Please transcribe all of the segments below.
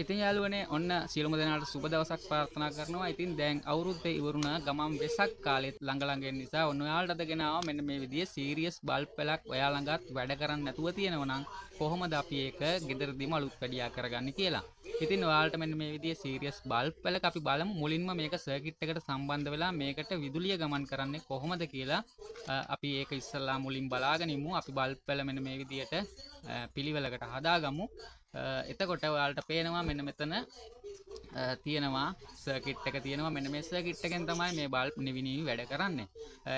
ඉතින් යාළුවනේ ඔන්න සියලුම දෙනාට සුබ දවසක් ප්‍රාර්ථනා කරනවා. ඉතින් දැන් අවුරුද්දේ ඉවරුණා ගමම් වෙසක් කාලෙත් ළඟ ළඟ එන නිසා ඔන්න ඔයාලට අද ගෙනාවා මෙන්න මේ විදිහේ සීරියස් බල්බ් පැලක් ඔයා ළඟත් වැඩ කරන්නේ නැතුව තියෙනවා නම් කොහොමද අපි ඒක ගෙදරදීම අලුත් වැඩියා කරගන්නේ කියලා. ඉතින් ඔයාලට මෙන්න මේ විදිහේ සීරියස් බල්බ් පැලක අපි බලමු මුලින්ම මේක සර්කිට් එකට සම්බන්ධ වෙලා මේකට විදුලිය ගමන් කරන්නේ කොහොමද කියලා අපි ඒක ඉස්සල්ලා මුලින් බලාගෙන ඉමු. අපි බල්බ් පැල මෙන්න මේ විදිහට පිළිවෙලකට හදාගමු. එතකොට ඔයාලට පේනවා මෙන්න මෙතන තියෙනවා සර්කිට් එක තියෙනවා මෙන්න මේ සර්කිට් එකෙන් තමයි මේ බල්බ් නිවි නිවි වැඩ කරන්නේ.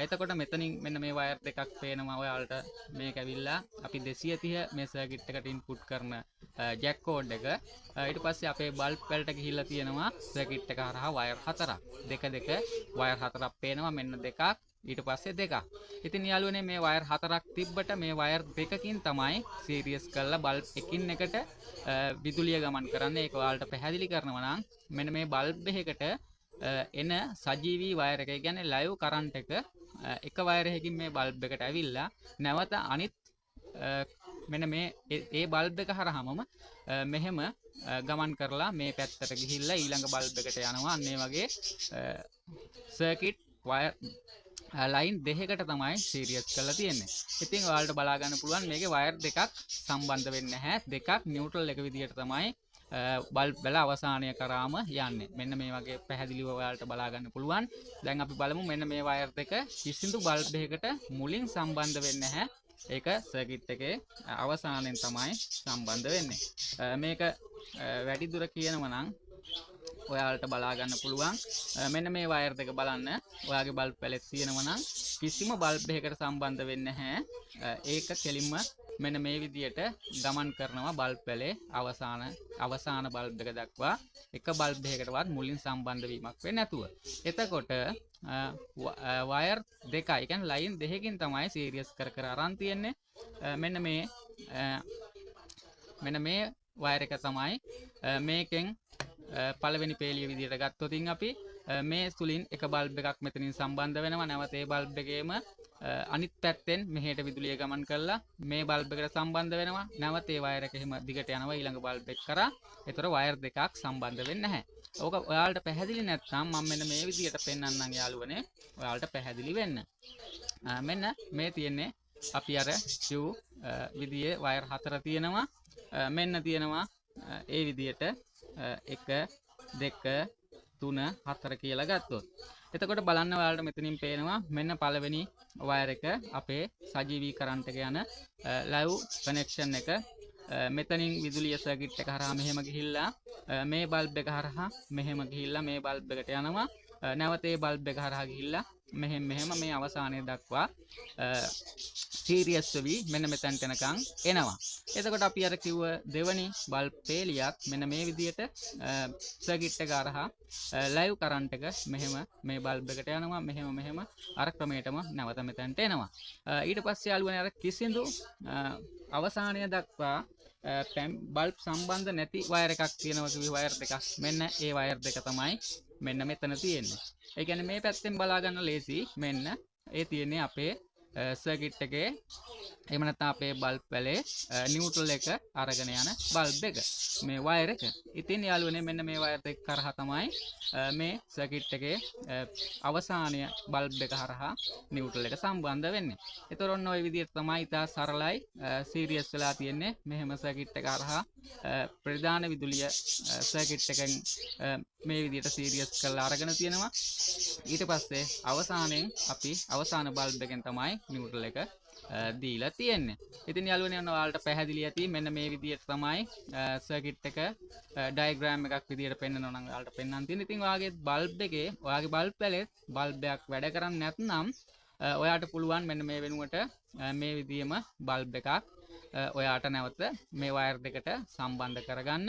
එතකොට මෙතනින් මෙන්න මේ වයර් දෙකක් පේනවා ඔයාලට මේක ඇවිල්ලා අපි 230 මේ සර්කිට් එකට ඉන්පුට් කරන ජැක් කෝඩ් එක. ඊට පස්සේ අපේ බල්බ් වලට ගිහිල්ලා තියෙනවා සර්කිට් එක හරහා වයර් හතරක්. දෙක වයර් හතරක් පේනවා මෙන්න දෙකක් ඊට පස්සේ දෙකක්. ඉතින් යාළුවනේ මේ වයර් හතරක් තිබ්බට මේ වයර් දෙකකින් තමයි සීරියස් කරලා බල්බ් එකින් එකට විදුලිය ගමන් කරන්නේ. ඒක ඔයාලට පැහැදිලි කරනවා නම් මෙන්න මේ බල්බ් එකකට එන සජීවී වයර් එක, කියන්නේ ලයිව් කරන්ට් එක වයර් එකකින් මේ බල්බ් එකට ඇවිල්ලා නැවත අනිත් මෙන්න මේ ඒ බල්බ් එක හරහාමම මෙහෙම ගමන් කරලා මේ පැත්තට ගිහිල්ලා ඊළඟ බල්බ් එකට යනවා. අන්න ඒ වගේ සර්කිට් වයර් ලයින් දෙකකට තමයි සීරියස් කරලා තියෙන්නේ. ඉතින් ඔයාලට බලා ගන්න පුළුවන් මේකේ වයර් දෙකක් සම්බන්ධ වෙන්නේ නැහැ. දෙකක් නියුට්‍රල් එක විදියට තමයි බල්බ් වල අවසානය කරාම යන්නේ. මෙන්න මේ වගේ පැහැදිලිව ඔයාලට බලා ගන්න පුළුවන්. දැන් අපි බලමු මෙන්න මේ වයර් දෙක කිසිදු බල්බ් එකකට මුලින් සම්බන්ධ වෙන්නේ නැහැ. ඒක සර්කිට් එකේ අවසානයෙන් තමයි සම්බන්ධ වෙන්නේ. මේක වැඩි දුර කියනවා නම් ඔයාලට බලා ගන්න පුළුවන්. මෙන්න මේ වයර් දෙක බලන්න. ඔයාගේ බල්බ් පැලෙත් තියෙනවා නම් කිසිම බල්බ් එකකට සම්බන්ධ වෙන්නේ නැහැ. ඒක කෙලින්ම මෙන්න මේ විදියට ගමන් කරනවා බල්බ් පැලේ අවසාන බල්බ් එක දක්වා. එක බල්බ් එකකටවත් මුලින් සම්බන්ධ වීමක් වෙන්නේ නැතුව. එතකොට වයර් දෙකයි, කියන්නේ ලයින් දෙකකින් තමයි සීරියස් කර අරන් තියෙන්නේ. මෙන්න මේ වයර් එක තමයි මේකෙන් පළවෙනි පේලිය විදියට ගත්තොතින් අපි මේ තුලින් එක බල්බ් එකක් මෙතනින් සම්බන්ධ වෙනවා. නැවත ඒ බල්බ් එකේම අනිත් පැත්තෙන් මෙහෙට විදුලිය ගමන් කරලා මේ බල්බ් එකට සම්බන්ධ වෙනවා. නැවත ඒ වයර් එක එහෙම දිගට යනවා ඊළඟ බල්බ් එක කරා. ඒතර වයර් දෙකක් සම්බන්ධ වෙන්නේ නැහැ. ඕක ඔයාලට පැහැදිලි නැත්නම් මම මෙන්න මේ විදියට පෙන්වන්නම් යාළුවනේ. ඔයාලට පැහැදිලි වෙන්න. මෙන්න මේ තියෙන්නේ අපි අර Q විදියේ වයර් හතර තියෙනවා. මෙන්න තියෙනවා ඒ විදියට 1 2 3 4 කියලා ගත්තොත්. එතකොට බලන්න ඔයාලට මෙතනින් පේනවා මෙන්න පළවෙනි වයර් එක අපේ සජීවී කරන්ට් එක යන ලයිව් කනෙක්ෂන් එක. මෙතනින් විදුලිය සර්කිට් එක හරහා මෙහෙම ගිහිල්ලා මේ බල්බ් එක හරහා මෙහෙම ගිහිල්ලා මේ බල්බ් එකට යනවා. නැවත ඒ බල්බ් එක හරහා ගිහිල්ලා මෙහෙම මේ අවසානයේ දක්වා සීරියස් වෙවි මෙන්න මෙතනට එනකන් එනවා. එතකොට අපි අර කිව්ව දෙවනි බල්බ් පේලියක් මෙන්න මේ විදියට සර්කිට් එක හරහා ලයිව් කරන්ට් එක මෙහෙම මේ බල්බ් එකට යනවා. මෙහෙම අර ක්‍රමයටම නැවත මෙතනට එනවා. ඊට පස්සේ යාළුවනේ අර කිසිදු අවසානය දක්වා බල්බ් සම්බන්ධ නැති වයර් එකක් තියෙනවා කිව්වේ වයර් දෙකක්. මෙන්න ඒ වයර් දෙක තමයි මෙන්න මෙතන තියෙන්නේ. ඒ කියන්නේ මේ පැත්තෙන් බලා ගන්න ලේසි. මෙන්න ඒ තියෙන්නේ අපේ සර්කිට් එකේ එහෙම නැත්නම් අපේ බල්බ් වලේ නියුට්‍රල් එක අරගෙන යන බල්බ් එක මේ වයර් එක. ඉතින් යාළුවනේ මෙන්න මේ වයර් දෙක කරහා තමයි මේ සර්කිට් එකේ අවසානය බල්බ් එක හරහා නියුට්‍රල් එක සම්බන්ධ වෙන්නේ. ඒතර ඔන්න ඔය විදිහට තමයි ඉතා සරලයි සීරියස් වෙලා තියෙන්නේ. මෙහෙම සර්කිට් එක හරහා ප්‍රධාන විදුලිය සර්කිට් එකෙන් මේ විදිහට සීරියස් කරලා අරගෙන තියෙනවා. ඊට පස්සේ අවසානයෙන් අපි අවසාන බල්බ් එකෙන් තමයි නියුට්‍රල් එක දීලා තියෙන්නේ. ඉතින් යාළුවනේ ඔයාලට පැහැදිලි ඇති මෙන්න මේ විදිහට තමයි සර්කිට් එක ඩයග්‍රෑම් එකක් විදිහට පෙන්වනවා නම් ඔයාලට පෙන්වන්න තියෙන්නේ. ඉතින් ඔයාගේ බල්බ් එකේ ඔයාගේ බල්බ් පැලේ බල්බ් එකක් වැඩ කරන්නේ නැත්නම් ඔයාට පුළුවන් මෙන්න මේ වෙනුවට මේ විදිහම බල්බ් එකක් ඔයාට නැවත මේ වයර් දෙකට සම්බන්ධ කරගන්න.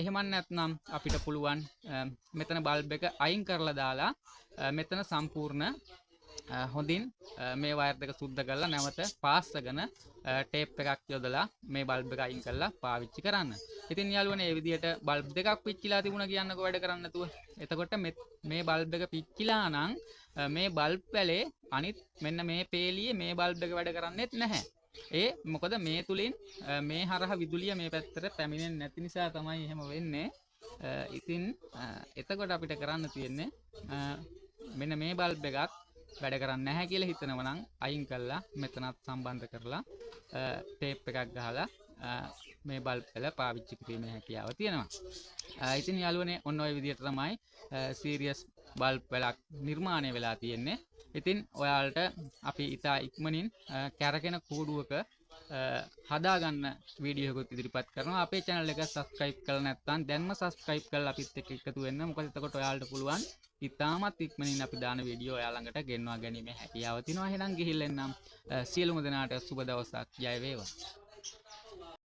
එහෙම නැත්නම් අපිට පුළුවන් මෙතන බල්බ් එක අයින් කරලා දාලා මෙතන සම්පූර්ණ හොඳින් මේ වයර් දෙක සුද්ධ කරලා නැවත පාස්සගෙන ටේප් එකක් යොදලා මේ බල්බ් එක අයින් කරලා පාවිච්චි කරන්න. ඉතින් යාළුවනේ මේ විදිහට බල්බ් දෙකක් පිච්චිලා තිබුණා කියන්නකෝ වැඩ කරන්නේ නැතුව. එතකොට මේ බල්බ් එක පිච්චිලා නම් මේ බල්බ් වලේ අනිත් මෙන්න මේ පේලියේ මේ බල්බ් එක වැඩ කරන්නේත් නැහැ. ඒ මොකද මේ තුලින් මේ හරහා විදුලිය මේ පැත්තට පැමිණෙන්නේ නැති නිසා තමයි එහෙම වෙන්නේ. ඉතින් එතකොට අපිට කරන්න තියෙන්නේ මෙන්න මේ බල්බ් එකත් වැඩ කරන්නේ නැහැ කියලා හිතනවා නම් අයින් කළා මෙතනත් සම්බන්ධ කරලා ටේප් එකක් ගහලා මේ බල්බ් වල පාවිච්චි කිරීමේ හැකියාව තියෙනවා. ඉතින් යාළුවනේ ඔන්න ඔය විදිහට තමයි සීරියස් බල්බ් වලක් නිර්මාණය වෙලා තියෙන්නේ. ඉතින් ඔයාලට අපි ඉතා ඉක්මනින් කැරකෙන කූඩුවක හදාගන්න වීඩියෝකුත් ඉදිරිපත් කරනවා. අපේ channel එක subscribe කරලා නැත්නම් දැන්ම subscribe කරලා අපිත් එක්ක එකතු වෙන්න. මොකද එතකොට ඔයාලට පුළුවන් ඉතාමත් ඉක්මනින් අපි දාන වීඩියෝ ඔයා ළඟට ගෙන්වා ගැනීමේ හැකියාව තියෙනවා. එහෙනම් ගිහිල්ලා එන්නම්. සියලුම දෙනාට සුබ දවසක්. ජය වේවා.